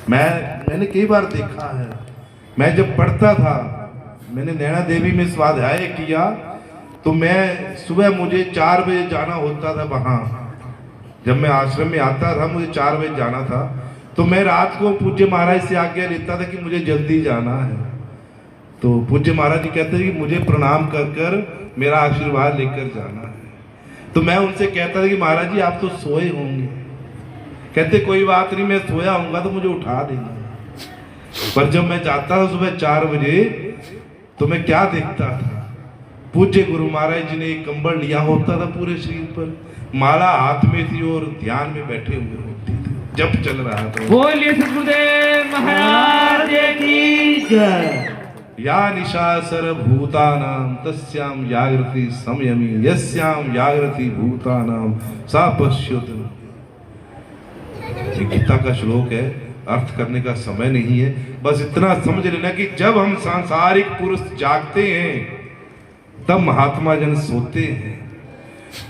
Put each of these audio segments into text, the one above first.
मैंने कई बार देखा है। मैं जब पढ़ता था, मैंने नैना देवी में स्वाध्याय किया, तो मैं सुबह मुझे 4 बजे जाना होता था वहाँ। जब मैं आश्रम में आता था, मुझे 4 बजे जाना था, तो मैं रात को पूज्य महाराज से आज्ञा लेता था कि मुझे जल्दी जाना है। तो पूज्य महाराज जी कहते थे कि मुझे प्रणाम कर कर मेरा आशीर्वाद लेकर जाना है। तो मैं उनसे कहता था कि महाराज जी आप तो सोए होंगे। कहते कोई बात नहीं, मैं सोया होऊंगा तो मुझे उठा देना। पर जब मैं जाता था सुबह 4 बजे, तो मैं क्या देखता था, पूज्य गुरु महाराज जी ने एक कंबल लिया होता था पूरे शरीर पर, माला हाथ में थी और ध्यान में बैठे हुए होते थे, जब चल रहा था। बोलिए सद्गुरुदेव महाराज की जय। या निशा सर्वभूतानां तस्यां जागृति संयमी यस्यां जागृति भूतानां सा पश्यति। ये गीता का श्लोक है, अर्थ करने का समय नहीं है, बस इतना समझ लेना कि जब हम सांसारिक पुरुष जागते हैं तब महात्मा जन सोते हैं,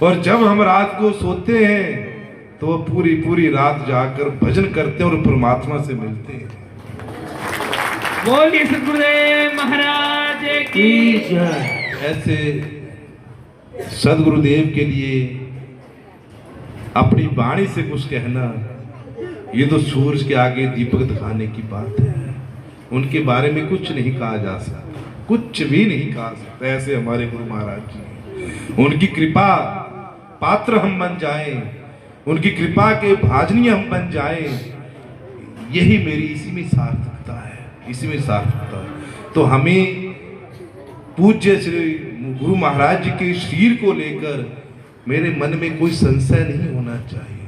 और जब हम रात को सोते हैं तो वो पूरी पूरी रात जाकर भजन करते हैं और परमात्मा से मिलते हैं। बोलिए सद्गुरुदेव महाराज की जय। ऐसे सदगुरुदेव के लिए अपनी वाणी से कुछ कहना, ये तो सूरज के आगे दीपक दिखाने की बात है। उनके बारे में कुछ नहीं कहा जा सकता, कुछ भी नहीं कहा सकता। ऐसे हमारे गुरु महाराज जी, उनकी कृपा पात्र हम बन जाएं, उनकी कृपा के भाजनी हम बन जाएं, यही मेरी इसी में सार्थकता है, इसी में सार्थकता है। तो हमें पूज्य श्री गुरु महाराज जी के शरीर को लेकर मेरे मन में कोई संशय नहीं होना चाहिए।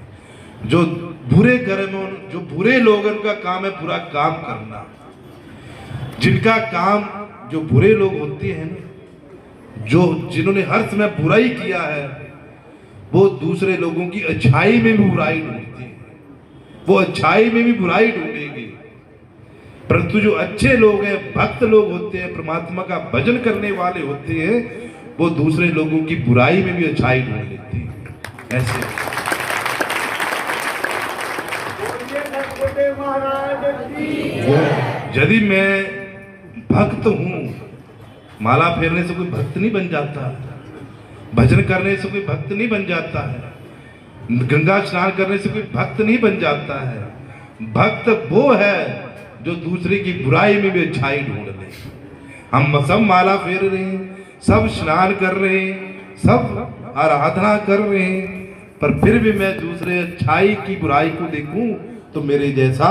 जो बुरे कर्म, जो बुरे लोग, उनका काम है बुरा काम करना। जिनका काम, जो बुरे लोग होते हैं ना, जो जिन्होंने हर समय बुराई किया है, वो दूसरे लोगों की अच्छाई में भी बुराई ढूंढते हैं, वो अच्छाई में भी बुराई ढूंढेंगे। परंतु जो अच्छे लोग हैं, भक्त लोग होते हैं, परमात्मा का भजन करने वाले होते हैं, वो दूसरे लोगों की बुराई में भी अच्छाई ढूंढ लेते हैं। ऐसे यदि मैं भक्त हूं, माला फेरने से कोई भक्त नहीं बन जाता, भजन करने से कोई भक्त नहीं बन जाता है, गंगा स्नान करने से कोई भक्त नहीं बन जाता है। भक्त वो है जो दूसरे की बुराई में भी अच्छाई ढूंढ ले। हम सब माला फेर रहे हैं, सब स्नान कर रहे हैं, सब आराधना कर रहे हैं, पर फिर भी मैं दूसरे अच्छाई की बुराई को देखूं तो मेरे जैसा